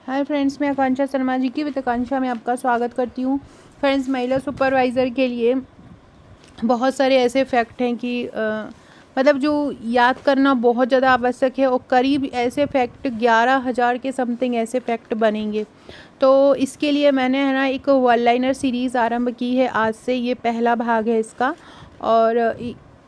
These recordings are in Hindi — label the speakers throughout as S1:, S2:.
S1: हाय फ्रेंड्स, मैं आकांक्षा शर्मा जी की विद आकांक्षा में आपका स्वागत करती हूँ। फ्रेंड्स, महिला सुपरवाइज़र के लिए बहुत सारे ऐसे फैक्ट हैं कि मतलब जो याद करना बहुत ज़्यादा आवश्यक है और करीब ऐसे फैक्ट 11,000 के समथिंग ऐसे फैक्ट बनेंगे। तो इसके लिए मैंने है ना एक वन लाइनर सीरीज़ आरंभ की है आज से। ये पहला भाग है इसका। और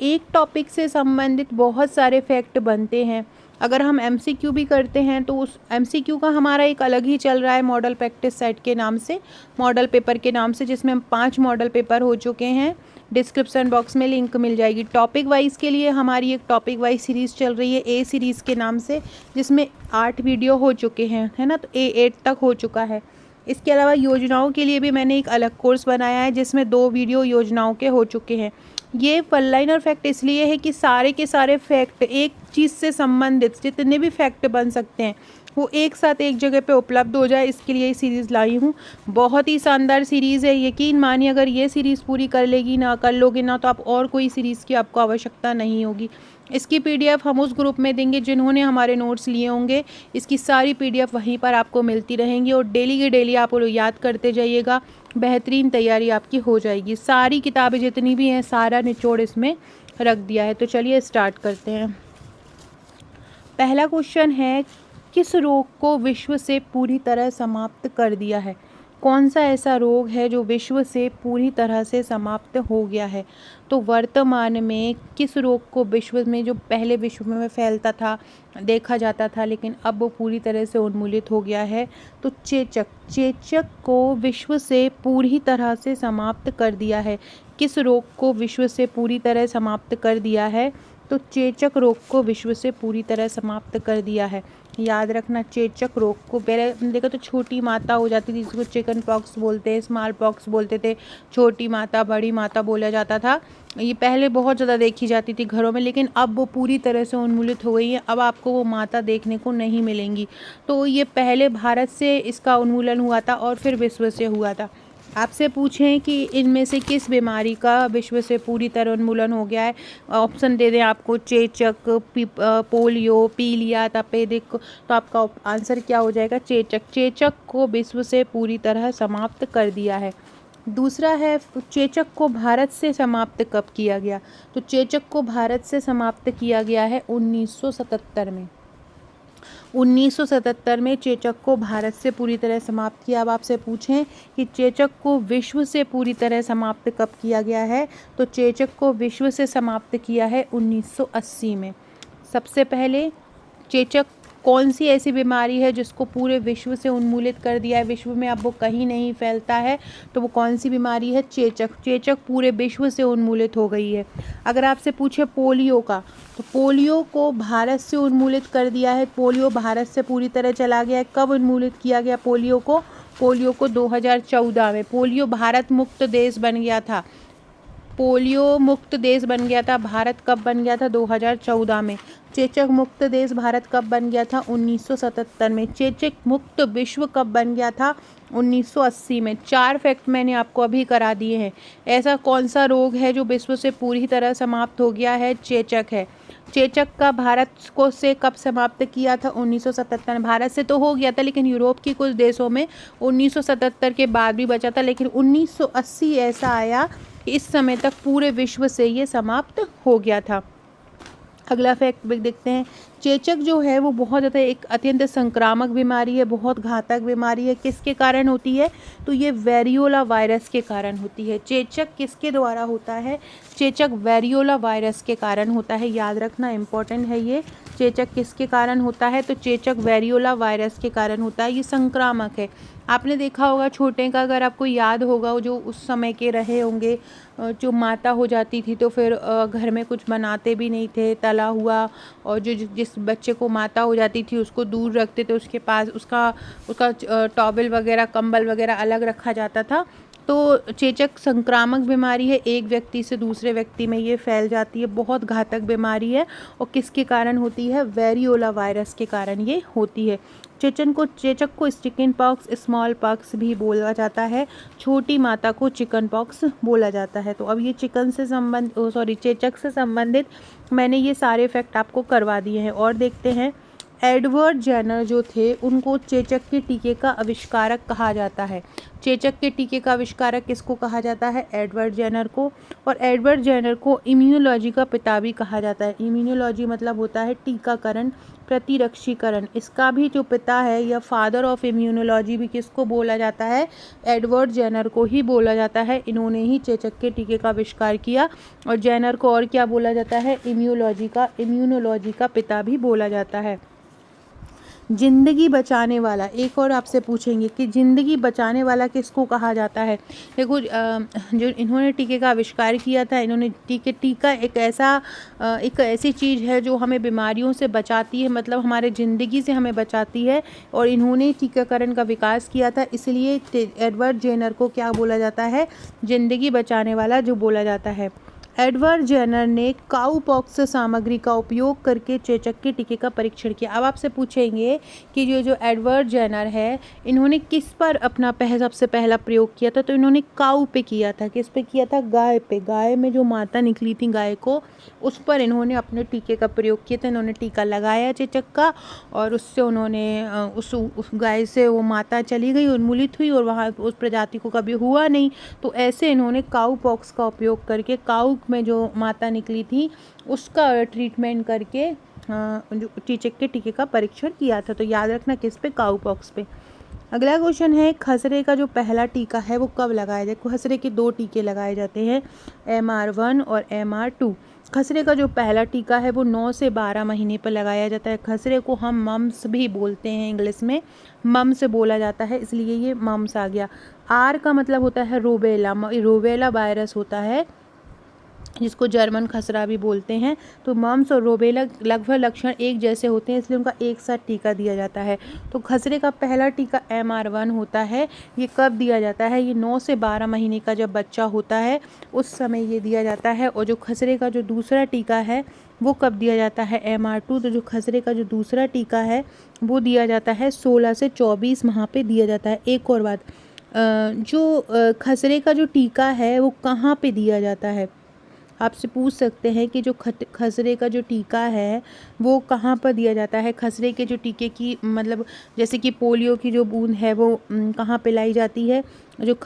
S1: एक टॉपिक से संबंधित बहुत सारे फैक्ट बनते हैं। अगर हम एमसीक्यू भी करते हैं तो उस एमसीक्यू का हमारा एक अलग ही चल रहा है, मॉडल प्रैक्टिस सेट के नाम से, मॉडल पेपर के नाम से, जिसमें हम 5 मॉडल पेपर हो चुके हैं। डिस्क्रिप्शन बॉक्स में लिंक मिल जाएगी। टॉपिक वाइज के लिए हमारी एक टॉपिक वाइज सीरीज़ चल रही है ए सीरीज़ के नाम से, जिसमें 8 वीडियो हो चुके हैं, है ना। तो A8 तक हो चुका है। इसके अलावा योजनाओं के लिए भी मैंने एक अलग कोर्स बनाया है, जिसमें 2 वीडियो योजनाओं के हो चुके हैं। ये वन लाइनर फैक्ट इसलिए है कि सारे के सारे फैक्ट एक चीज़ से संबंधित जितने भी फैक्ट बन सकते हैं वो एक साथ एक जगह पे उपलब्ध हो जाए, इसके लिए ये सीरीज़ लाई हूँ। बहुत ही शानदार सीरीज़ है। यकीन मानिए, अगर ये सीरीज़ पूरी कर लोगे ना, तो आप और कोई सीरीज़ की आपको आवश्यकता नहीं होगी। इसकी पीडीएफ हम उस ग्रुप में देंगे जिन्होंने हमारे नोट्स लिए होंगे। इसकी सारी पीडीएफ वहीं पर आपको मिलती रहेंगी और डेली के डेली आप लोग याद करते जाइएगा। बेहतरीन तैयारी आपकी हो जाएगी। सारी किताबें जितनी भी हैं, सारा निचोड़ इसमें रख दिया है। तो चलिए स्टार्ट करते हैं। पहला क्वेश्चन है, किस रोग को विश्व से पूरी तरह समाप्त कर दिया है? कौन सा ऐसा रोग है जो विश्व से पूरी तरह से समाप्त हो गया है? तो वर्तमान में किस रोग को विश्व में, जो पहले विश्व में फैलता था, देखा जाता था, लेकिन अब वो पूरी तरह से उन्मूलित हो गया है? तो चेचक को विश्व से पूरी तरह से समाप्त कर दिया है। किस रोग को विश्व से पूरी तरह समाप्त कर दिया है? तो चेचक रोग को विश्व से पूरी तरह समाप्त कर दिया है। याद रखना, चेचक रोग को पहले देखो तो छोटी माता हो जाती थी, जिसको चिकन पॉक्स बोलते हैं, स्मॉल पॉक्स बोलते थे। छोटी माता, बड़ी माता बोला जाता था। ये पहले बहुत ज़्यादा देखी जाती थी घरों में, लेकिन अब वो पूरी तरह से उन्मूलित हो गई है। अब आपको वो माता देखने को नहीं मिलेंगी। तो ये पहले भारत से इसका उन्मूलन हुआ था और फिर विश्व से हुआ था। आपसे पूछें कि इनमें से किस बीमारी का विश्व से पूरी तरह उन्मूलन हो गया है, ऑप्शन दे दें आपको, चेचक, पोलियो, पीलिया, तपेदिक, तो आपका आंसर क्या हो जाएगा? चेचक। चेचक को विश्व से पूरी तरह समाप्त कर दिया है। दूसरा है, चेचक को भारत से समाप्त कब किया गया? तो चेचक को भारत से समाप्त किया गया है 1977 में। 1977 में चेचक को भारत से पूरी तरह समाप्त किया। अब आपसे पूछें कि चेचक को विश्व से पूरी तरह समाप्त कब किया गया है? तो चेचक को विश्व से समाप्त किया है 1980 में। सबसे पहले, चेचक कौन सी ऐसी बीमारी है जिसको पूरे विश्व से उन्मूलित कर दिया है, विश्व में अब वो कहीं नहीं फैलता है? तो वो कौन सी बीमारी है? चेचक। चेचक पूरे विश्व से उन्मूलित हो गई है। अगर आपसे पूछे पोलियो का, तो पोलियो को भारत से उन्मूलित कर दिया है। पोलियो भारत से पूरी तरह चला गया है। कब उन्मूलित किया गया पोलियो को? पोलियो को 2014 में। पोलियो भारत मुक्त देश बन गया था। पोलियो मुक्त देश बन गया था भारत। कब बन गया था? 2014 में। चेचक मुक्त देश भारत कब बन गया था? 1977 में। चेचक मुक्त विश्व कब बन गया था? 1980 में। 4 फैक्ट मैंने आपको अभी करा दिए हैं। ऐसा कौन सा रोग है जो विश्व से पूरी तरह समाप्त हो गया है? चेचक है। चेचक का भारत को से कब समाप्त किया था? 1977 में। भारत से तो हो गया था, लेकिन यूरोप की कुछ देशों में 1977 के बाद भी बचा था, लेकिन 1980 ऐसा आया, इस समय तक पूरे विश्व से ये समाप्त हो गया था। अगला फैक्ट देखते हैं। चेचक जो है वो बहुत ज़्यादा एक अत्यंत संक्रामक बीमारी है, बहुत घातक बीमारी है। किसके कारण होती है? तो ये वेरियोला वायरस के कारण होती है। चेचक किसके द्वारा होता है? चेचक वेरियोला वायरस के कारण होता है। याद रखना, इम्पोर्टेंट है ये। चेचक किसके कारण होता है? तो चेचक वेरियोला वायरस के कारण होता है। ये संक्रामक है। आपने देखा होगा छोटे का, अगर आपको याद होगा, जो उस समय के रहे होंगे, जो माता हो जाती थी तो फिर घर में कुछ बनाते भी नहीं थे तला हुआ, और जो जिस बच्चे को माता हो जाती थी उसको दूर रखते थे, उसके पास उसका टॉवल वगैरह, कंबल वगैरह अलग रखा जाता था। तो चेचक संक्रामक बीमारी है, एक व्यक्ति से दूसरे व्यक्ति में ये फैल जाती है, बहुत घातक बीमारी है। और किसके कारण होती है? वेरियोला वायरस के कारण ये होती है। चेचक को चिकन पॉक्स, स्मॉल पॉक्स भी बोला जाता है। छोटी माता को चिकन पॉक्स बोला जाता है। तो अब ये चेचक से संबंधित मैंने ये सारे फैक्ट आपको करवा दिए हैं। और देखते हैं एडवर्ड जेनर जो थे उनको चेचक के टीके का आविष्कारक कहा जाता है। चेचक के टीके का आविष्कारक किसको कहा जाता है? एडवर्ड जेनर को। और एडवर्ड जेनर को इम्यूनोलॉजी का पिता भी कहा जाता है। इम्यूनोलॉजी मतलब होता है टीकाकरण, प्रतिरक्षीकरण। इसका भी जो पिता है या फादर ऑफ इम्यूनोलॉजी भी किसको बोला जाता है? एडवर्ड जेनर को ही बोला जाता है। इन्होंने ही चेचक के टीके का आविष्कार किया। और जेनर को और क्या बोला जाता है? इम्यूनोलॉजी का पिता भी बोला जाता है। जिंदगी बचाने वाला, एक और आपसे पूछेंगे कि जिंदगी बचाने वाला किसको कहा जाता है? देखो, जो इन्होंने टीके का आविष्कार किया था, इन्होंने टीका एक ऐसी चीज़ है जो हमें बीमारियों से बचाती है, मतलब हमारे ज़िंदगी से हमें बचाती है। और इन्होंने टीकाकरण का विकास किया था, इसलिए एडवर्ड जेनर को क्या बोला जाता है? जिंदगी बचाने वाला जो बोला जाता है। एडवर्ड जेनर ने काउपॉक्स सामग्री का उपयोग करके चेचक के टीके का परीक्षण किया। अब आपसे पूछेंगे कि जो एडवर्ड जेनर है, इन्होंने किस पर अपना सबसे पहला प्रयोग किया था? तो इन्होंने काऊ पे किया था। किस पे किया था? गाय पे। गाय में जो माता निकली थी गाय को, उस पर इन्होंने अपने टीके का प्रयोग किया था। इन्होंने टीका लगाया चेचक का, और उससे उन्होंने उस गाय से वो माता चली गई, उन्मूलित हुई, और वहाँ उस प्रजाति को कभी हुआ नहीं। तो ऐसे इन्होंने काउपॉक्स का उपयोग करके, काऊ में जो माता निकली थी उसका ट्रीटमेंट करके जो चेचक के टीके का परीक्षण किया था। तो याद रखना किस पे? काउपॉक्स पे। अगला क्वेश्चन है, खसरे का जो पहला टीका है वो कब लगाया जाए? खसरे के 2 टीके लगाए जाते हैं, MR1 और MR2। खसरे का जो पहला टीका है वो 9 से 12 महीने पर लगाया जाता है। खसरे को हम मम्स भी बोलते हैं, इंग्लिश में मम्स बोला जाता है, इसलिए ये मम्स आ गया। R का मतलब होता है रोबेला। रोबेला वायरस होता है जिसको जर्मन खसरा भी बोलते हैं। तो मम्स और रोबेला लगभग लक्षण एक जैसे होते हैं, इसलिए उनका एक साथ टीका दिया जाता है। तो खसरे का पहला टीका MR1 होता है। ये कब दिया जाता है? ये 9 से 12 महीने का जब बच्चा होता है उस समय ये दिया जाता है। और जो खसरे का जो दूसरा टीका है वो कब दिया जाता है? MR2। तो जो खसरे का जो दूसरा टीका है वो दिया जाता है 16 से 24 माह पे दिया जाता है। एक और बात, जो खसरे का जो टीका है वो कहाँ पे दिया जाता है? आपसे पूछ सकते हैं कि जो खसरे का जो टीका है वो कहाँ पर दिया जाता है? खसरे के जो टीके की मतलब जैसे कि पोलियो की जो बूंद है वो कहाँ पिलाई जाती है? जो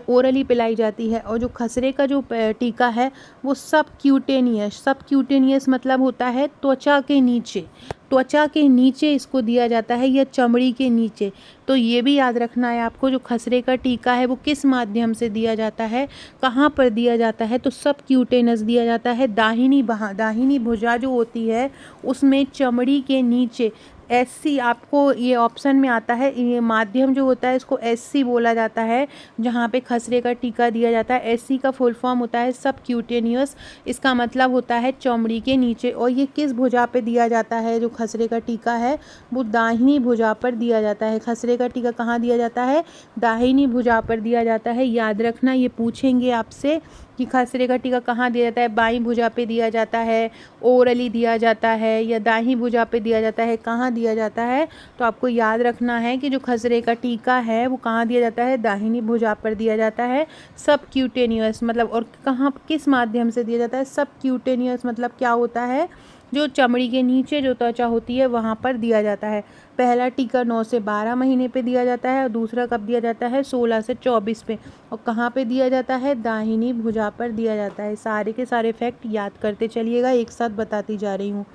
S1: ओरली पिलाई जाती है। और जो खसरे का जो टीका है वो सबक्यूटेनियस मतलब होता है त्वचा के नीचे। त्वचा के नीचे इसको दिया जाता है या चमड़ी के नीचे। तो ये भी याद रखना है आपको, जो खसरे का टीका है वो किस माध्यम से दिया जाता है, कहाँ पर दिया जाता है? तो सबक्यूटेनस दिया जाता है। दाहिनी भुजा जो होती है उसमें चमड़ी के नीचे। SC आपको ये ऑप्शन में आता है, ये माध्यम जो होता है इसको SC बोला जाता है, जहाँ पे खसरे का टीका दिया जाता है। SC का फुल फॉर्म होता है सबक्यूटेनियस, इसका मतलब होता है चमड़ी के नीचे। और ये किस भुजा पे दिया जाता है? जो खसरे का टीका है वो दाहिनी भुजा पर दिया जाता है। खसरे का टीका कहाँ दिया जाता है? दाहिनी भुजा पर दिया जाता है। याद रखना, ये पूछेंगे आपसे कि खसरे का टीका कहाँ दिया जाता है? बाईं भुजा पे दिया जाता है, ओरली दिया जाता है, या दाहिनी भुजा पे दिया जाता है, कहाँ दिया जाता है? तो आपको याद रखना है कि जो खसरे का टीका है वो कहाँ दिया जाता है? दाहिनी भुजा पर दिया जाता है। सबक्यूटेनियस मतलब, और कहाँ किस माध्यम से दिया जाता है? सबक्यूटेनियस मतलब क्या होता है? जो चमड़ी के नीचे जो त्वचा होती है वहाँ पर दिया जाता है। पहला टीका 9 से 12 महीने पे दिया जाता है, और दूसरा कब दिया जाता है? 16 से 24 पे। और कहाँ पे दिया जाता है? दाहिनी भुजा पर दिया जाता है। सारे के सारे फैक्ट याद करते चलिएगा, एक साथ बताती जा रही हूँ।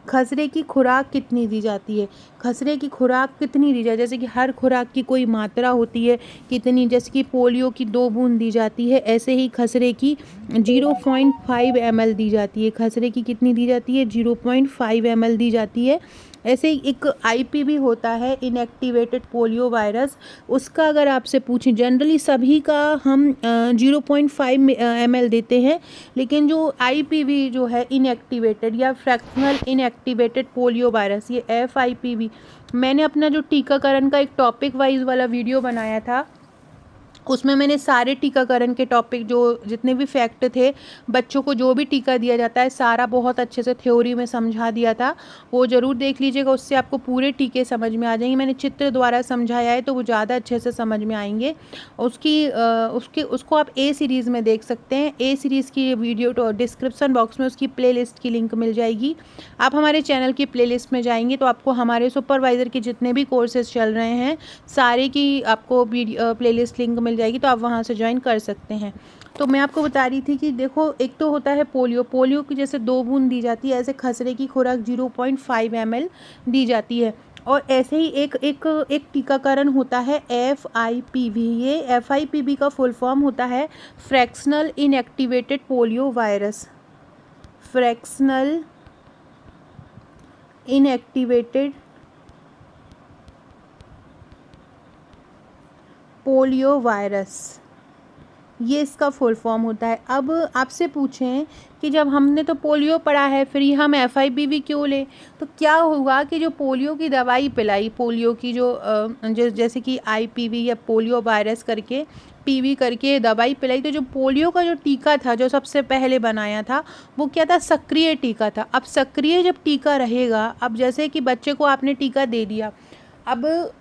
S1: खसरे की खुराक कितनी दी जाती है? खसरे की खुराक कितनी दी जाती है? जैसे कि हर खुराक की कोई मात्रा होती है कितनी, जैसे कि पोलियो की 2 बूंद दी जाती है, ऐसे ही खसरे की 0.5 ml दी जाती है। खसरे की कितनी दी जाती है? 0.5 ml दी जाती है। ऐसे ही एक IPV होता है, इनएक्टिवेटेड पोलियो वायरस, उसका अगर आपसे पूछें, जनरली सभी का हम 0.5 ml देते हैं, लेकिन जो IPV जो है इनएक्टिवेटेड या फ्रैक्शनल इनएक्टिवेटेड पोलियो वायरस, ये FIPV, मैंने अपना जो टीकाकरण का एक टॉपिक वाइज वाला वीडियो बनाया था उसमें मैंने सारे टीकाकरण के टॉपिक जो जितने भी फैक्ट थे, बच्चों को जो भी टीका दिया जाता है सारा बहुत अच्छे से थ्योरी में समझा दिया था। वो ज़रूर देख लीजिएगा, उससे आपको पूरे टीके समझ में आ जाएंगे। मैंने चित्र द्वारा समझाया है तो वो ज़्यादा अच्छे से समझ में आएंगे। उसको आप ए सीरीज़ में देख सकते हैं। ए सीरीज़ की वीडियो तो डिस्क्रिप्सन बॉक्स में उसकी प्लेलिस्ट की लिंक मिल जाएगी। आप हमारे चैनल की प्लेलिस्ट में जाएंगे तो आपको हमारे सुपरवाइज़र के जितने भी कोर्सेज चल रहे हैं सारे की आपको प्लेलिस्ट लिंक मिल जाएगी, तो आप वहाँ से ज्वाइन कर सकते हैं। तो मैं आपको बता रही थी कि देखो, एक तो होता है पोलियो की जैसे 2 बूंद दी जाती है, ऐसे खसरे की खुराक 0.5 ml दी जाती है। और ऐसे ही एक टीकाकरण होता है FIPV। ये FIPV का फुल फॉर्म होता है fractional inactivated polio virus. Fractional inactivated polio virus, ये इसका फुल फॉर्म होता है। अब आपसे पूछें कि जब हमने तो पोलियो पढ़ा है फिर हम FIPV क्यों लें, तो क्या होगा कि जो पोलियो की दवाई पिलाई, पोलियो की जैसे कि IPV या पोलियो वायरस करके PV करके दवाई पिलाई, तो जो पोलियो का जो टीका था जो सबसे पहले बनाया था वो क्या था, सक्रिय टीका था। अब सक्रिय जब टीका रहेगा, अब जैसे कि बच्चे को आपने टीका दे दिया, अब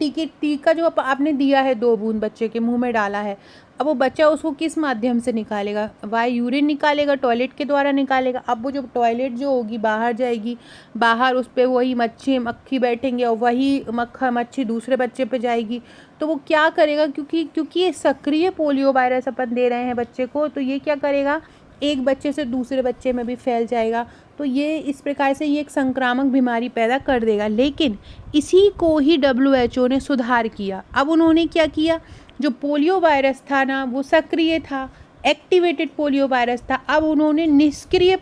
S1: टीका जो आपने दिया है 2 बूंद बच्चे के मुंह में डाला है, अब वो बच्चा उसको किस माध्यम से निकालेगा, वाई यूरिन निकालेगा, टॉयलेट के द्वारा निकालेगा। अब वो जो टॉयलेट जो होगी बाहर जाएगी, बाहर उस पर वही मक्खी बैठेंगे और वही मच्छी दूसरे बच्चे पे जाएगी, तो वो क्या करेगा, क्योंकि ये सक्रिय पोलियो वायरस अपन दे रहे हैं बच्चे को, तो ये क्या करेगा, एक बच्चे से दूसरे बच्चे में भी फैल जाएगा। तो ये इस प्रकार से ये एक संक्रामक बीमारी पैदा कर देगा। लेकिन इसी को ही WHO ने सुधार किया। अब उन्होंने क्या किया, जो पोलियो वायरस था ना वो सक्रिय था, एक्टिवेटेड पोलियो वायरस था। अब उन्होंने निष्क्रिय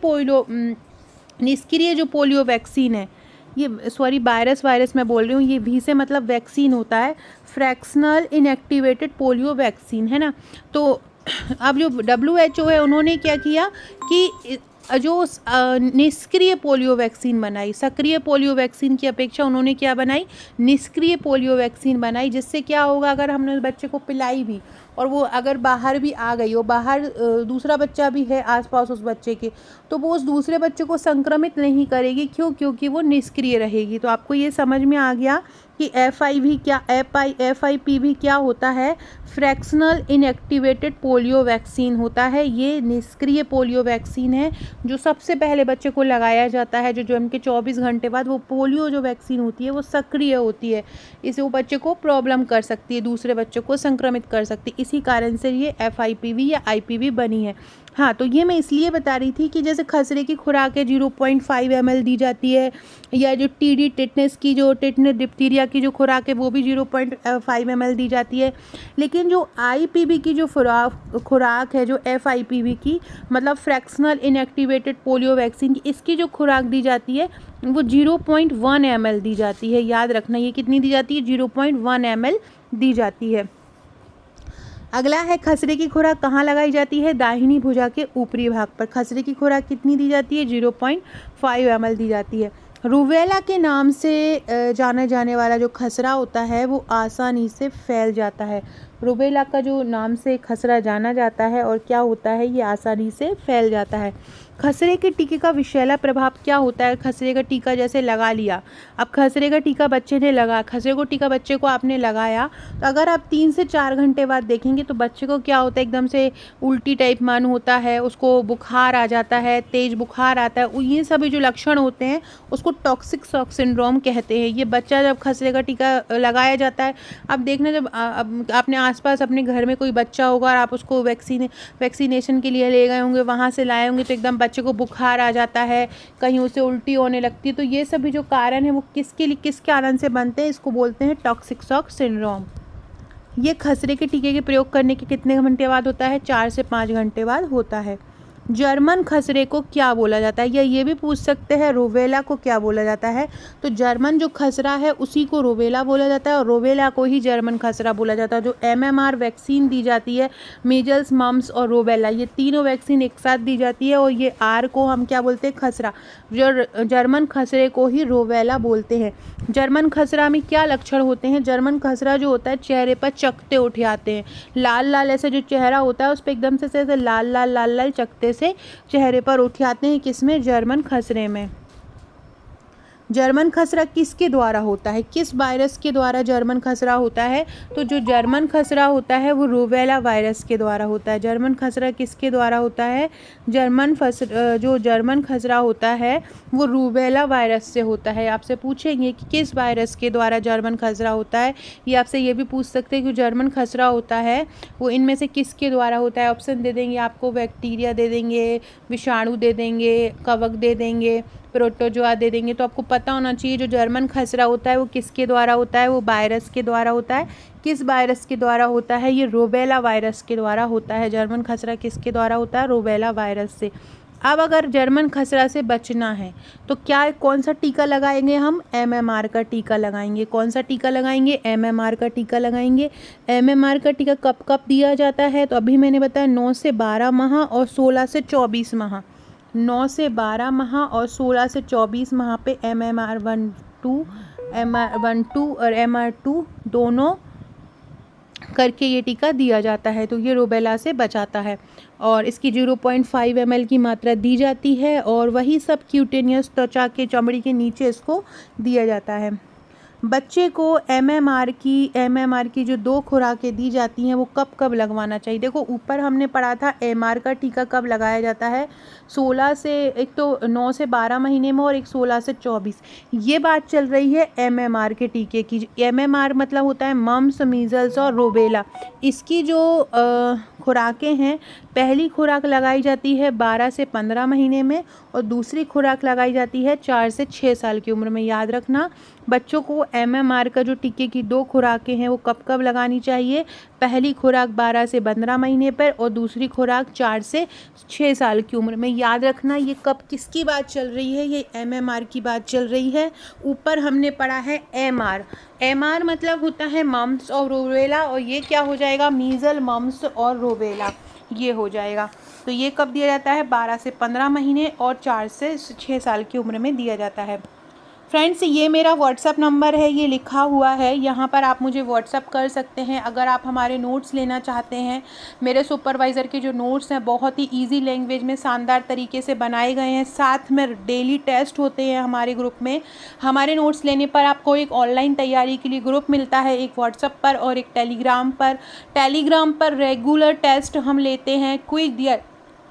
S1: जो पोलियो वैक्सीन है, ये सॉरी वायरस मैं बोल रही हूँ, ये V से मतलब वैक्सीन होता है, फ्रैक्शनल इनएक्टिवेटेड पोलियो वैक्सीन है ना। तो अब जो WHO है उन्होंने क्या किया कि जो निष्क्रिय पोलियो वैक्सीन बनाई, सक्रिय पोलियो वैक्सीन की अपेक्षा उन्होंने क्या बनाई, निष्क्रिय पोलियो वैक्सीन बनाई। जिससे क्या होगा, अगर हमने बच्चे को पिलाई भी और वो अगर बाहर भी आ गई, वो बाहर दूसरा बच्चा भी है आसपास उस बच्चे के, तो वो उस दूसरे बच्चे को संक्रमित नहीं करेगी। क्योंकि वो निष्क्रिय रहेगी। तो आपको ये समझ में आ गया कि FIPV क्या होता है, फ्रैक्शनल इनएक्टिवेटेड पोलियो वैक्सीन होता है। ये निष्क्रिय पोलियो वैक्सीन है जो सबसे पहले बच्चे को लगाया जाता है। जो जन्म के 24 घंटे बाद वो पोलियो जो वैक्सीन होती है वो सक्रिय होती है, इससे वो बच्चे को प्रॉब्लम कर सकती है, दूसरे बच्चों को संक्रमित कर सकती है। इसी कारण से ये FIPV या IPV बनी है। हाँ, तो ये मैं इसलिए बता रही थी कि जैसे खसरे की खुराक है 0.5 ml दी जाती है, या जो TD टिटनेस डिप्थीरिया की जो खुराक है वो भी 0.5 ml दी जाती है। लेकिन जो IPV की जो खुराक है, जो FIPV की मतलब फ्रैक्शनल इनएक्टिवेटेड पोलियो वैक्सीन की, इसकी जो खुराक दी जाती है वो 0.1 ml दी जाती है। याद रखना, ये कितनी दी जाती है, 0.1 ml दी जाती है। अगला है खसरे की खुराक कहाँ लगाई जाती है, दाहिनी भुजा के ऊपरी भाग पर। खसरे की खुराक कितनी दी जाती है, 0.5 ml दी जाती है। रूबेला के नाम से जाना जाने वाला जो खसरा होता है वो आसानी से फैल जाता है। रूबेला का जो नाम से खसरा जाना जाता है और क्या होता है, ये आसानी से फैल जाता है। खसरे के टीके का विषैला प्रभाव क्या होता है, खसरे का टीका जैसे लगा लिया, अब खसरे का टीका बच्चे ने लगा, खसरे को टीका बच्चे को आपने लगाया, तो अगर आप 3 से 4 घंटे बाद देखेंगे तो बच्चे को क्या होता है, एकदम से उल्टी टाइप मन होता है, उसको बुखार आ जाता है, तेज बुखार आता है। ये सभी जो लक्षण होते हैं उसको टॉक्सिक शॉक सिंड्रोम कहते हैं। ये बच्चा जब खसरे का टीका लगाया जाता है, अब देखना जब आपने आसपास अपने घर में कोई बच्चा होगा और आप उसको वैक्सीनेशन के लिए ले गए होंगे, वहाँ से लाए होंगे, तो एकदम बच्चे को बुखार आ जाता है, कहीं उसे उल्टी होने लगती है। तो ये सभी जो कारण है वो किस कारण से बनते हैं, इसको बोलते हैं टॉक्सिक शॉक सिंड्रोम। ये खसरे के टीके के प्रयोग करने के कितने घंटे बाद होता है, 4 से 5 घंटे बाद होता है। जर्मन खसरे को क्या बोला जाता है, या ये भी पूछ सकते हैं रूबेला को क्या बोला जाता है। तो जर्मन जो खसरा है उसी को रूबेला बोला जाता है और रूबेला को ही जर्मन खसरा बोला जाता है। जो MMR वैक्सीन दी जाती है, मीजल्स, मम्स और रूबेला, ये तीनों वैक्सीन एक साथ दी जाती है और ये R को हम क्या बोलते हैं, खसरा। जो जर्मन खसरे को ही रूबेला बोलते हैं। जर्मन खसरा में क्या लक्षण होते हैं? जर्मन खसरा जो होता है चेहरे पर चकते उठ आते हैं, लाल लाल ऐसे जो चेहरा होता है उस पर एकदम से ऐसे लाल लाल लाल लाल चकते से चेहरे पर उठ आते हैं। किसमें? जर्मन खसरे में। जर्मन खसरा किसके द्वारा होता है, किस वायरस के द्वारा जर्मन खसरा होता है? तो जो जर्मन खसरा होता है वो रूबेला वायरस के द्वारा होता है। जर्मन खसरा किसके द्वारा होता है? जो जर्मन खसरा होता है वो रूबेला वायरस से होता है। आपसे पूछेंगे कि किस वायरस के द्वारा जर्मन खसरा होता है, ये आपसे ये भी पूछ सकते हैं कि जर्मन खसरा होता है वो इनमें से किसके द्वारा होता है। ऑप्शन दे देंगे आपको, बैक्टीरिया दे देंगे, विषाणु दे देंगे, कवक दे देंगे, प्रोटोजोआ दे देंगे। तो आपको पता होना चाहिए जो जर्मन खसरा होता है वो किसके द्वारा होता है, वो वायरस के द्वारा होता है। किस वायरस के द्वारा होता है? ये रूबेला वायरस के द्वारा होता है। जर्मन खसरा किसके द्वारा होता है? रूबेला वायरस से। अब अगर जर्मन खसरा से बचना है तो क्या, कौन सा टीका लगाएंगे हम? MMR का टीका लगाएंगे। कौन सा टीका लगाएंगे? MMR का टीका लगाएंगे। MMR का टीका कब कब दिया जाता है? तो अभी मैंने बताया 9 से 12 माह और 16 से 24 माह। 9 से 12 माह और 16 से 24 माह पे MMR1 2 MR1 2 और MR2 दोनों करके ये टीका दिया जाता है। तो ये रूबेला से बचाता है और इसकी 0.5 ml की मात्रा दी जाती है और वही सब क्यूटेनियस त्वचा के चमड़ी के नीचे इसको दिया जाता है। बच्चे को MMR की जो 2 खुराकें दी जाती हैं वो कब कब लगवाना चाहिए? देखो ऊपर हमने पढ़ा था MR का टीका कब लगाया जाता है, 16 से, एक तो 9 से 12 महीने में और एक 16 से 24। ये बात चल रही है MMR के टीके की। MMR मतलब होता है मम्स, मीजल्स और रूबेला। इसकी जो खुराकें हैं, पहली खुराक लगाई जाती है 12 से 15 महीने में और दूसरी खुराक लगाई जाती है 4 से 6 साल की उम्र में। याद रखना, बच्चों को MMR का जो टीके की 2 खुराकें हैं वो कब कब लगानी चाहिए? पहली खुराक 12 से 15 महीने पर और दूसरी खुराक 4 से 6 साल की उम्र में। याद रखना, ये कब किसकी बात चल रही है? ये MMR की बात चल रही है। ऊपर हमने पढ़ा है MR मतलब होता है मम्स और रूबेला और ये क्या हो जाएगा? मीजल, मम्स और रूबेला, ये हो जाएगा। तो ये कब दिया जाता है? 12 से 15 महीने और 4 से 6 साल की उम्र में दिया जाता है। फ्रेंड्स, ये मेरा व्हाट्सअप नंबर है, ये लिखा हुआ है, यहाँ पर आप मुझे व्हाट्सअप कर सकते हैं अगर आप हमारे नोट्स लेना चाहते हैं। मेरे सुपरवाइज़र के जो नोट्स हैं बहुत ही इजी लैंग्वेज में शानदार तरीके से बनाए गए हैं। साथ में डेली टेस्ट होते हैं हमारे ग्रुप में। हमारे नोट्स लेने पर आपको एक ऑनलाइन तैयारी के लिए ग्रुप मिलता है, एक व्हाट्सअप पर और एक टेलीग्राम पर रेगुलर टेस्ट हम लेते हैं। क्विज दिया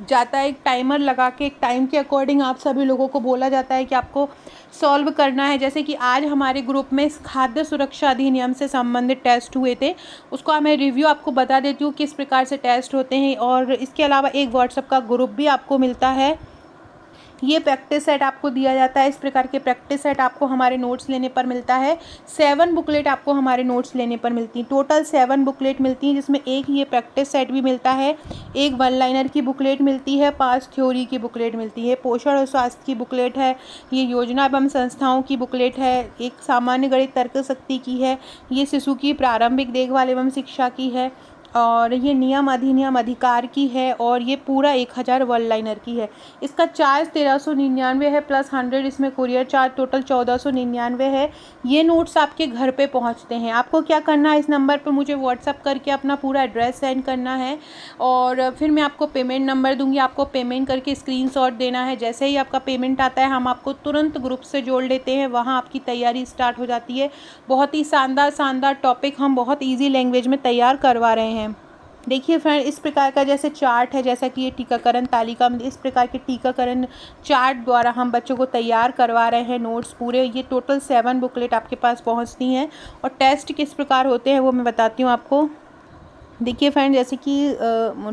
S1: जाता है, एक टाइमर लगा के, एक टाइम के अकॉर्डिंग आप सभी लोगों को बोला जाता है कि आपको सॉल्व करना है। जैसे कि आज हमारे ग्रुप में खाद्य सुरक्षा अधिनियम से संबंधित टेस्ट हुए थे, उसको मैं रिव्यू आपको बता देती हूँ किस प्रकार से टेस्ट होते हैं। और इसके अलावा एक व्हाट्सएप का ग्रुप भी आपको मिलता है। ये प्रैक्टिस सेट आपको दिया जाता है। इस प्रकार के प्रैक्टिस सेट आपको हमारे नोट्स लेने पर मिलता है। 7 बुकलेट आपको हमारे नोट्स लेने पर मिलती हैं। टोटल 7 बुकलेट मिलती हैं, जिसमें एक ये प्रैक्टिस सेट भी मिलता है, एक 1 लाइनर की बुकलेट मिलती है, 5 थ्योरी की बुकलेट मिलती है, पोषण और स्वास्थ्य की बुकलेट है, ये योजना एवं संस्थाओं की बुकलेट है, एक सामान्य गणित तर्क शक्ति की है, ये शिशु की प्रारंभिक देखभाल एवं शिक्षा की है, और ये नियम अधिनियम अधिकार की है, और ये पूरा 1000 1 लाइनर की है। इसका चार्ज 1399 है प्लस 100 इसमें कुरियर चार्ज, टोटल 1499 है। ये नोट्स आपके घर पे पहुंचते हैं। आपको क्या करना है, इस नंबर पर मुझे व्हाट्सअप करके अपना पूरा एड्रेस सेंड करना है और फिर मैं आपको पेमेंट नंबर दूंगी, आपको पेमेंट करके स्क्रीनशॉट देना है। जैसे ही आपका पेमेंट आता है हम आपको तुरंत ग्रुप से जोड़ लेते हैं, वहाँ आपकी तैयारी स्टार्ट हो जाती है। बहुत ही शानदार टॉपिक हम बहुत ईजी लैंग्वेज में तैयार करवा रहे हैं। देखिए फ्रेंड, इस प्रकार का जैसे चार्ट है, जैसा कि ये टीकाकरण तालिका में इस प्रकार के टीकाकरण चार्ट द्वारा हम बच्चों को तैयार करवा रहे हैं नोट्स पूरे। ये टोटल 7 बुकलेट आपके पास पहुंचती हैं और टेस्ट किस प्रकार होते हैं वो मैं बताती हूँ आपको। देखिए फ्रेंड, जैसे कि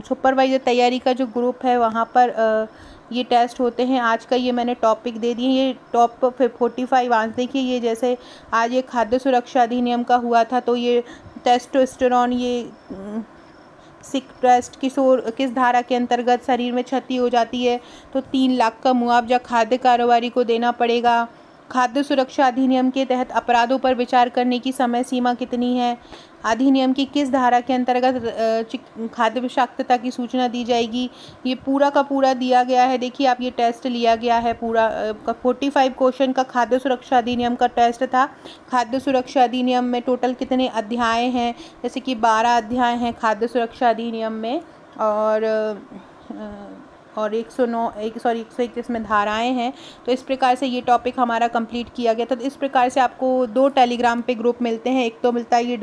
S1: सुपरवाइजर तैयारी का जो ग्रुप है वहाँ पर ये टेस्ट होते हैं। आज का ये मैंने टॉपिक दे दिए, ये टॉप 45 आज देखिए। ये जैसे आज ये खाद्य सुरक्षा अधिनियम का हुआ था, तो ये टेस्टोस्टेरोन, ये सिक ट्रस्ट किस धारा के अंतर्गत शरीर में क्षति हो जाती है तो 3 लाख का मुआवजा खाद्य कारोबारी को देना पड़ेगा। खाद्य सुरक्षा अधिनियम के तहत अपराधों पर विचार करने की समय सीमा कितनी है। अधिनियम की किस धारा के अंतर्गत खाद्य विषाक्तता की सूचना दी जाएगी। ये पूरा का पूरा दिया गया है। देखिए आप, ये टेस्ट लिया गया है पूरा 45 क्वेश्चन का खाद्य सुरक्षा अधिनियम का टेस्ट था। खाद्य सुरक्षा अधिनियम में टोटल कितने अध्याय हैं, जैसे कि 12 अध्याय हैं खाद्य सुरक्षा अधिनियम में, और 121 में धाराएं हैं। तो इस प्रकार से ये टॉपिक हमारा कंप्लीट किया गया। तो इस प्रकार से आपको 2 टेलीग्राम पे ग्रुप मिलते हैं। एक तो मिलता है ये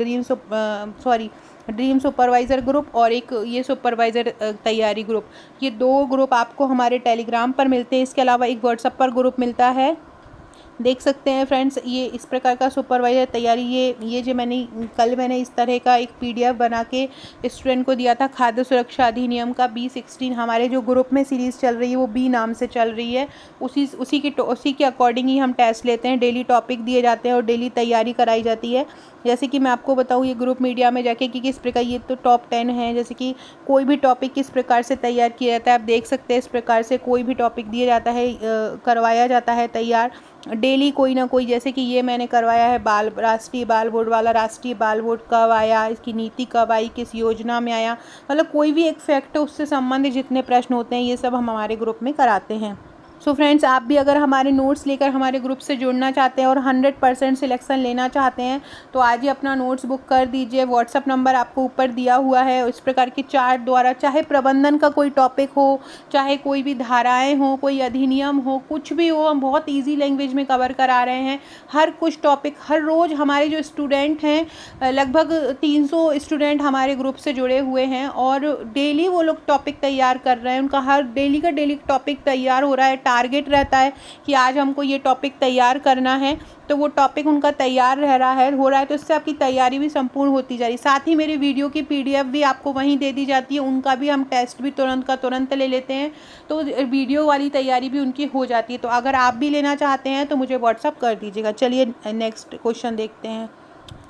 S1: ड्रीम सुपरवाइज़र ग्रुप, और एक ये सुपरवाइज़र तैयारी ग्रुप। ये 2 ग्रुप आपको हमारे टेलीग्राम पर मिलते हैं। इसके अलावा एक व्हाट्सएप पर ग्रुप मिलता है। देख सकते हैं फ्रेंड्स, ये इस प्रकार का सुपरवाइज़र तैयारी, ये जो मैंने इस तरह का एक PDF बना के स्टूडेंट को दिया था खाद्य सुरक्षा अधिनियम का B16। हमारे जो ग्रुप में सीरीज़ चल रही है वो B नाम से चल रही है। उसी के अकॉर्डिंग ही हम टेस्ट लेते हैं। डेली टॉपिक दिए जाते हैं और डेली तैयारी कराई जाती है। जैसे कि मैं आपको बताऊँ ये ग्रुप मीडिया में जाके कि किस प्रकार, ये तो टॉप 10 है, जैसे कि कोई भी टॉपिक किस प्रकार से तैयार किया जाता है आप देख सकते हैं। इस प्रकार से कोई भी टॉपिक दिया जाता है, करवाया जाता है तैयार डेली कोई ना कोई। जैसे कि ये मैंने करवाया है राष्ट्रीय बाल बोर्ड वाला। राष्ट्रीय बाल बोर्ड कब आया, इसकी नीति कब आई, किस योजना में आया, मतलब कोई भी एक फैक्ट उससे संबंधित जितने प्रश्न होते हैं ये सब हम हमारे ग्रुप में कराते हैं। सो फ्रेंड्स, आप भी अगर हमारे नोट्स लेकर हमारे ग्रुप से जुड़ना चाहते हैं और 100% सिलेक्शन लेना चाहते हैं तो आज ही अपना नोट्स बुक कर दीजिए। व्हाट्सअप नंबर आपको ऊपर दिया हुआ है। इस प्रकार के चार्ट द्वारा, चाहे प्रबंधन का कोई टॉपिक हो, चाहे कोई भी धाराएं हो, कोई अधिनियम हो, कुछ भी हो, हम बहुत ईजी लैंग्वेज में कवर करा रहे हैं। हर कुछ टॉपिक हर रोज़ हमारे जो स्टूडेंट हैं, लगभग 300 स्टूडेंट हमारे ग्रुप से जुड़े हुए हैं और डेली वो लोग टॉपिक तैयार कर रहे हैं। उनका हर डेली का डेली टॉपिक तैयार हो रहा है। टारगेट रहता है कि आज हमको ये टॉपिक तैयार करना है, तो वो टॉपिक उनका तैयार हो रहा है, तो इससे आपकी तैयारी भी संपूर्ण होती जा रही है। साथ ही मेरी वीडियो की PDF भी आपको वहीं दे दी जाती है। उनका भी हम टेस्ट भी तुरंत का तुरंत ले लेते हैं, तो वीडियो वाली तैयारी भी उनकी हो जाती है। तो अगर आप भी लेना चाहते हैं तो मुझे व्हाट्सअप कर दीजिएगा। चलिए नेक्स्ट क्वेश्चन देखते हैं।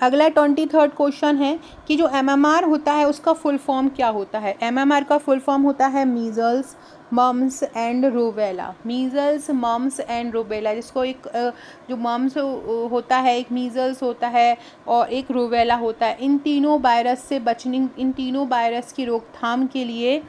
S1: अगला 23rd क्वेश्चन है कि जो MMR होता है उसका फुल फॉर्म क्या होता है। MMR का फुल फॉर्म होता है measles, mumps and rubella. Measles, mumps and rubella, जिसको एक जो मम्स होता है, एक मीजल्स होता है और एक रूबेला होता है। इन तीनों वायरस की रोकथाम के लिए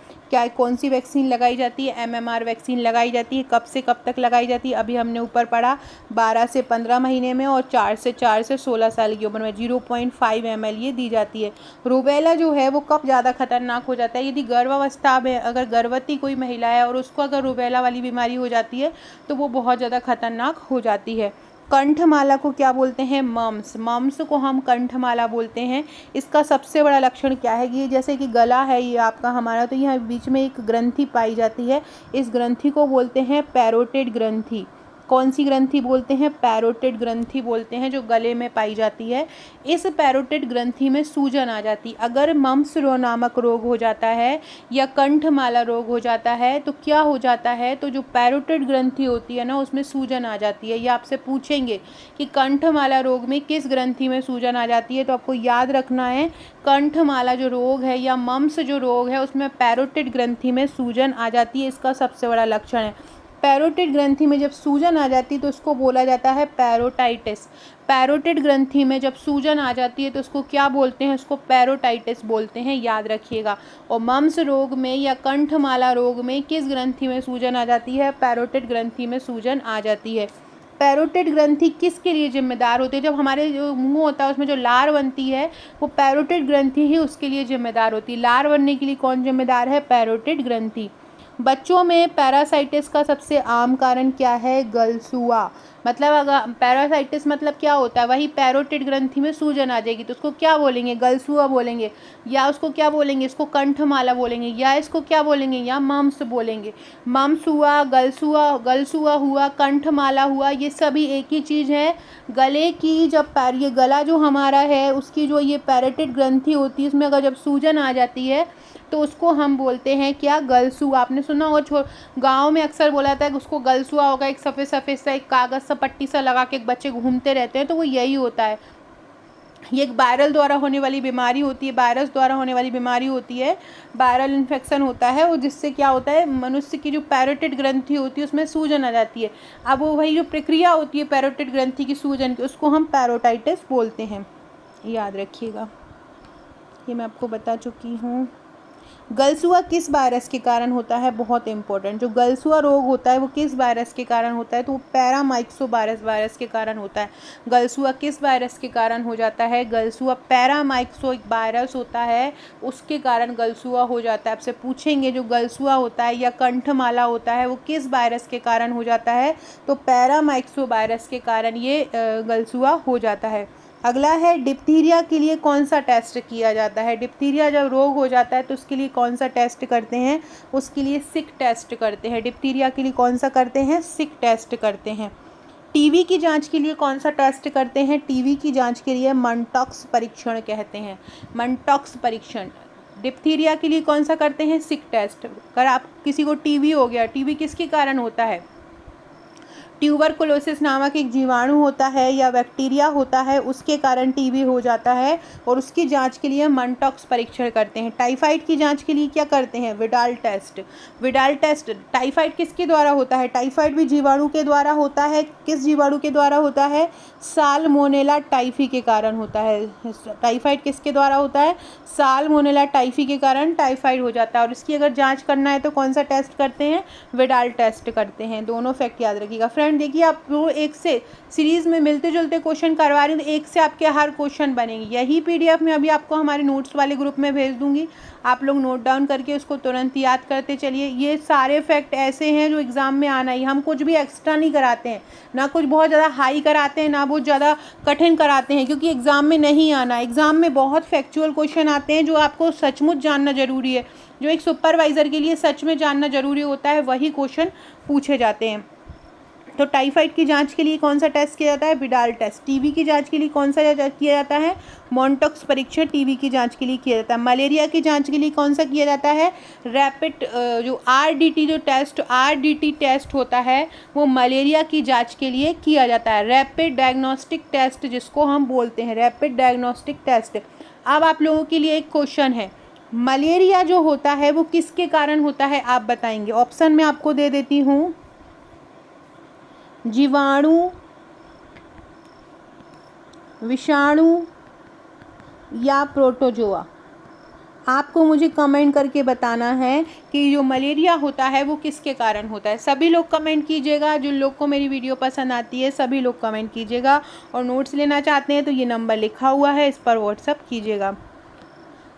S1: कौन सी वैक्सीन लगाई जाती है। MMR वैक्सीन लगाई जाती है। कब से कब तक लगाई जाती है अभी हमने ऊपर पढ़ा, 12 से 15 महीने में और 4 से 16 साल की उम्र में 0.5 ml ये दी जाती है। रूबेला जो है वो कब ज़्यादा खतरनाक हो जाता है, यदि गर्भावस्था में अगर गर्भवती कोई महिला है और उसको अगर रूबेला वाली बीमारी हो जाती है तो वो बहुत ज़्यादा खतरनाक हो जाती है। कंठमाला को क्या बोलते हैं, मम्स। मम्स को हम कंठमाला बोलते हैं। इसका सबसे बड़ा लक्षण क्या है, ये जैसे कि गला है ये आपका हमारा, तो यहाँ बीच में एक ग्रंथि पाई जाती है। इस ग्रंथि को बोलते हैं पैरोटिड ग्रंथि। कौन सी ग्रंथि बोलते हैं, पैरोटिड ग्रंथि बोलते हैं, जो गले में पाई जाती है। इस पैरोटिड ग्रंथि में सूजन आ जाती। अगर मम्स नामक रोग हो जाता है या कंठमाला रोग हो जाता है तो क्या हो जाता है, तो जो पैरोटिड ग्रंथि होती है ना उसमें सूजन आ जाती है। ये आपसे पूछेंगे कि कंठमाला रोग में किस ग्रंथि में सूजन आ जाती है, तो आपको याद रखना है कंठमाला जो रोग है या मम्स जो रोग है उसमें पैरोटिड ग्रंथि में सूजन आ जाती है। इसका सबसे बड़ा लक्षण है। पैरोटिड ग्रंथि में जब सूजन आ जाती है तो उसको बोला जाता है पैरोटाइटिस। पैरोटिड ग्रंथि में जब सूजन आ जाती है तो उसको क्या बोलते हैं, उसको पैरोटाइटिस बोलते हैं, याद रखिएगा। और मम्स रोग में या कंठमाला रोग में किस ग्रंथि में सूजन आ जाती है, पैरोटिड ग्रंथि में सूजन आ जाती है। पैरोटिड ग्रंथि किसके लिए जिम्मेदार होती है, जब हमारे जो मुंह होता है उसमें जो लार बनती है वो पैरोटिड ग्रंथि ही उसके लिए जिम्मेदार होती है। लार बनने के लिए कौन जिम्मेदार है, पैरोटिड ग्रंथि। बच्चों में पैरासाइटिस का सबसे आम कारण क्या है, गलसुआ। मतलब अगर पैरासाइटिस मतलब क्या होता है, वही पैरोटिड ग्रंथि में सूजन आ जाएगी तो उसको क्या बोलेंगे, गलसुआ बोलेंगे, या उसको क्या बोलेंगे, इसको कंठमाला बोलेंगे, या इसको क्या बोलेंगे, या मम्स बोलेंगे। मम्स हुआ, गलसुआ हुआ, कंठमाला हुआ, ये सभी एक ही चीज़ है। गले की जब ये गला जो हमारा है उसकी जो ये पैरोटिड ग्रंथि होती है उसमें अगर जब सूजन आ जाती है तो उसको हम बोलते हैं क्या, गलसुआ। आपने सुना होगा गांव में अक्सर बोला था कि उसको गलसुआ होगा, एक सफ़ेद सफ़ेद सा एक कागज़ सा पट्टी सा लगा के एक बच्चे घूमते रहते हैं, तो वो यही होता है। ये एक वायरल द्वारा होने वाली बीमारी होती है, वायरस द्वारा होने वाली बीमारी होती है। वायरल इन्फेक्शन होता है और जिससे क्या होता है, मनुष्य की जो पैरोटिड ग्रंथि होती है उसमें सूजन आ जाती है। अब वो वही जो प्रक्रिया होती है पैरोटिड ग्रंथि की सूजन की, उसको हम पैरोटाइटिस बोलते हैं, याद रखिएगा। ये मैं आपको बता चुकी हूँ। गलसुआ किस वायरस के कारण होता है, बहुत इंपॉर्टेंट। जो गलसुआ रोग होता है वो किस वायरस के कारण होता है, तो वो पैरामाइक्सो वायरस के कारण होता है। गलसुआ किस वायरस के कारण हो जाता है, गलसुआ पैरामाइक्सो एक वायरस होता है, उसके कारण गलसुआ हो जाता है। आपसे पूछेंगे जो गलसुआ होता है या कंठमाला होता है वो किस वायरस के कारण हो जाता है, तो पैरामाइक्सो वायरस के कारण ये गलसुआ हो जाता है। अगला है डिप्थीरिया के लिए कौन सा टेस्ट किया जाता है। डिप्थीरिया जब रोग हो जाता है तो उसके लिए कौन सा टेस्ट करते हैं, उसके लिए सिक टेस्ट करते हैं। डिप्थीरिया के लिए कौन सा करते हैं, सिक टेस्ट करते हैं। टीबी की जांच के लिए कौन सा टेस्ट करते हैं, टीबी की जांच के लिए मंटॉक्स परीक्षण कहते हैं, मंटॉक्स परीक्षण। डिप्थीरिया के लिए कौन सा करते हैं, सिक टेस्ट। अगर आप किसी को टीबी हो गया, टीबी किसके कारण होता है, ट्यूबरकुलोसिस नामक एक जीवाणु होता है या बैक्टीरिया होता है, उसके कारण टीबी हो जाता है और उसकी जांच के लिए मंटॉक्स परीक्षण करते हैं। टाइफाइड की जांच के लिए क्या करते हैं, Widal test. Widal test typhoid किसके द्वारा होता है, टाइफाइड भी जीवाणु के द्वारा होता है। किस जीवाणु के द्वारा होता है, साल्मोनेला टाइफी के कारण होता है। टाइफाइड किसके द्वारा होता है, साल्मोनेला टाइफी के कारण टाइफाइड हो जाता है। और इसकी अगर जाँच करना है तो कौन सा टेस्ट करते हैं, विडाल टेस्ट करते हैं। दोनों फैक्ट याद रखिएगा। फ्रेंड देखिए आपको एक से सीरीज में मिलते जुलते क्वेश्चन करवा रही हूँ, तो एक से आपके हर क्वेश्चन बनेंगे। यही पीडीएफ में अभी आपको हमारे नोट्स वाले ग्रुप में भेज दूंगी, आप लोग नोट डाउन करके उसको तुरंत याद करते चलिए। ये सारे फैक्ट ऐसे हैं जो एग्जाम में आना ही, हम कुछ भी एक्स्ट्रा नहीं कराते हैं, ना कुछ बहुत ज़्यादा हाई कराते हैं, ना बहुत ज़्यादा कठिन कराते हैं, क्योंकि एग्ज़ाम में नहीं आना। एग्ज़ाम में बहुत फैक्चुअल क्वेश्चन आते हैं जो आपको सचमुच जानना जरूरी है, जो एक सुपरवाइज़र के लिए सच में जानना जरूरी होता है, वही क्वेश्चन पूछे जाते हैं। तो टाइफाइड की जांच के लिए कौन सा टेस्ट किया जाता है, विडाल टेस्ट। टीबी की जांच के लिए कौन सा किया जाता है, मॉन्टॉक्स परीक्षण टीबी की जांच के लिए किया जाता है। मलेरिया की जांच के लिए कौन सा किया जाता है, रैपिड जो आरडीटी जो टेस्ट आरडीटी टेस्ट होता है वो मलेरिया की जांच के लिए किया जाता है। रैपिड डायग्नोस्टिक टेस्ट जिसको हम बोलते हैं, रैपिड डायग्नोस्टिक टेस्ट। अब आप लोगों के लिए एक क्वेश्चन है, मलेरिया जो होता है वो किसके कारण होता है, आप बताएंगे। ऑप्शन में आपको दे देती हूँ, जीवाणु, विषाणु या प्रोटोजोआ। आपको मुझे कमेंट करके बताना है कि जो मलेरिया होता है वो किसके कारण होता है। सभी लोग कमेंट कीजिएगा, जिन लोग को मेरी वीडियो पसंद आती है सभी लोग कमेंट कीजिएगा। और नोट्स लेना चाहते हैं तो ये नंबर लिखा हुआ है, इस पर व्हाट्सअप कीजिएगा।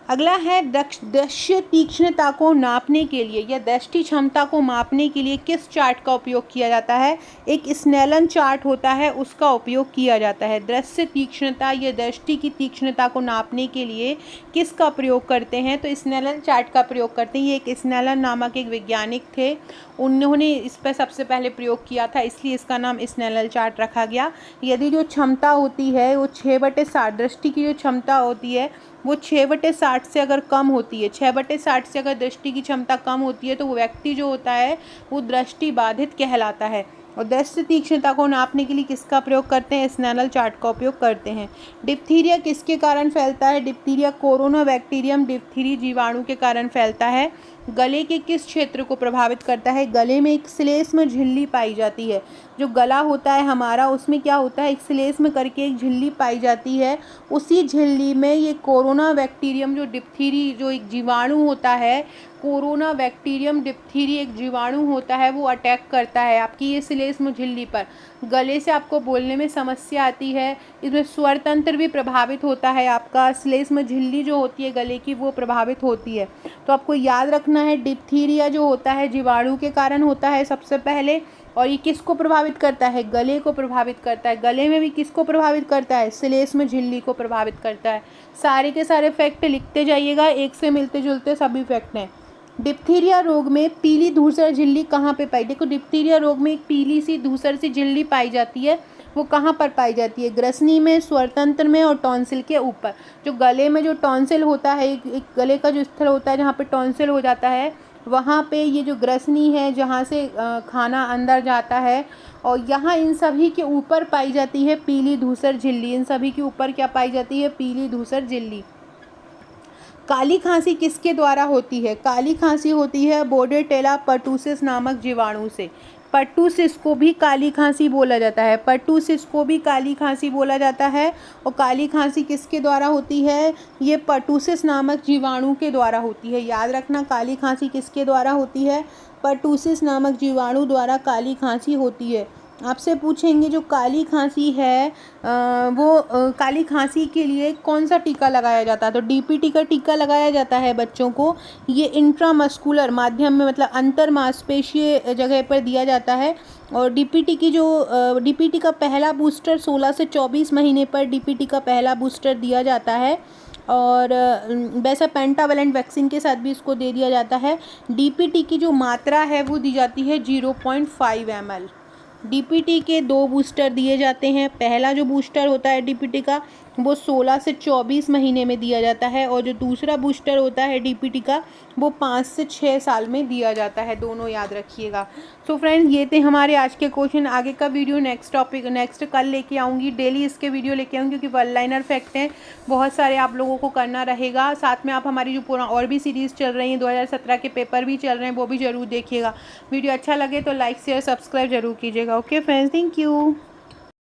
S1: अगला है दृश्य तीक्ष्णता को नापने के लिए या दृष्टि क्षमता को मापने के लिए किस चार्ट का उपयोग किया जाता है, एक स्नेलन चार्ट होता है उसका उपयोग किया जाता है। दृश्य तीक्ष्णता या दृष्टि की तीक्ष्णता को नापने के लिए किसका प्रयोग करते हैं, तो स्नेलन चार्ट का प्रयोग करते हैं। ये एक स्नेलन नामक एक वैज्ञानिक थे, उन्होंने इस पर सबसे पहले प्रयोग किया था, इसलिए इसका नाम स्नेलन चार्ट रखा गया। यदि जो क्षमता होती है वो 6/60, दृष्टि की जो क्षमता होती है वो 6/60 से अगर कम होती है, 6/60 से अगर दृष्टि की क्षमता कम होती है तो वो व्यक्ति जो होता है वो दृष्टि बाधित कहलाता है। और दृष्टि तीक्ष्णता को नापने के लिए किसका प्रयोग करते हैं, स्नेलन चार्ट का उपयोग करते हैं। डिप्थीरिया किसके कारण फैलता है, डिप्थीरिया कोरोना बैक्टीरियम डिप्थीरी जीवाणु के कारण फैलता है। गले के किस क्षेत्र को प्रभावित करता है, गले में एक श्लेष्म झिल्ली पाई जाती है। जो गला होता है हमारा उसमें क्या होता है, एक श्लेष्म करके एक झिल्ली पाई जाती है, उसी झिल्ली में ये कोरोना बैक्टीरियम जो डिप्थीरी जो एक जीवाणु होता है, कोरोना बैक्टीरियम डिप्थीरी एक जीवाणु होता है वो अटैक करता है आपकी ये श्लेष्म झिल्ली पर। गले से आपको बोलने में समस्या आती है, इसमें स्वर तंत्र भी प्रभावित होता है, आपका श्लेष्म झिल्ली जो होती है गले की वो प्रभावित होती है। तो आपको याद रखना है डिप्थीरिया जो होता है जीवाणु के कारण होता है सबसे पहले, और ये किसको प्रभावित करता है, गले को प्रभावित करता है। गले में भी किसको प्रभावित करता है, श्लेष्म झिल्ली को प्रभावित करता है। सारे के सारे फैक्ट लिखते जाइएगा, एक से मिलते जुलते सभी फैक्ट हैं। डिप्थीरिया रोग में पीली धूसर झिल्ली कहाँ पे पाई, देखो डिप्थीरिया रोग में एक पीली सी धूसर सी झिल्ली पाई जाती है, वो कहाँ पर पाई जाती है, ग्रसनी में, स्वरतंत्र में और टॉन्सिल के ऊपर। जो गले में जो टॉन्सिल होता है, एक गले का जो स्थल होता है जहाँ पे टॉन्सिल हो जाता है, वहाँ पे ये जो ग्रसनी है जहाँ से खाना अंदर जाता है, और यहाँ इन सभी के ऊपर पाई जाती है पीली धूसर झिल्ली। इन सभी के ऊपर क्या पाई जाती है? पीली धूसर झिल्ली। काली खांसी किसके द्वारा होती है? काली खांसी होती है बोर्डेटेला पर्टुसिस नामक जीवाणु से। पर्टुसिस को भी काली खांसी बोला जाता है, पर्टुसिस को भी काली खांसी बोला जाता है। और काली खांसी किसके द्वारा होती है? ये पर्टुसिस नामक जीवाणु के द्वारा होती है। याद रखना, काली खांसी किसके द्वारा होती है? पर्टुसिस नामक जीवाणु द्वारा काली खांसी होती है। आपसे पूछेंगे जो काली खांसी है काली खांसी के लिए कौन सा टीका लगाया जाता है? तो डीपीटी का टीका लगाया जाता है बच्चों को। ये इंट्रामस्कुलर माध्यम में, मतलब अंतर मांसपेशीय जगह पर दिया जाता है। और डीपीटी का पहला बूस्टर 16 से 24 महीने पर डीपीटी का पहला बूस्टर दिया जाता है। और वैसा पेंटावेलेंट वैक्सीन के साथ भी इसको दे दिया जाता है। डीपीटी की जो मात्रा है वो दी जाती है 0.5 ml। डीपीटी के 2 बूस्टर दिए जाते हैं। पहला जो बूस्टर होता है डीपीटी का वो 16 से 24 महीने में दिया जाता है, और जो दूसरा बूस्टर होता है डीपीटी का वो 5 से 6 साल में दिया जाता है। दोनों याद रखिएगा। सो फ्रेंड्स, ये थे हमारे आज के क्वेश्चन। आगे का वीडियो नेक्स्ट कल लेके आऊँगी। डेली इसके वीडियो लेके आऊँगी क्योंकि वन लाइनर फैक्ट हैं, बहुत सारे आप लोगों को करना रहेगा। साथ में आप हमारी जो पूरा और भी सीरीज़ चल रही हैं, 2017 के पेपर भी चल रहे हैं, वो भी ज़रूर देखिएगा। वीडियो अच्छा लगे तो लाइक शेयर सब्सक्राइब जरूर कीजिएगा। Okay friends, thank you.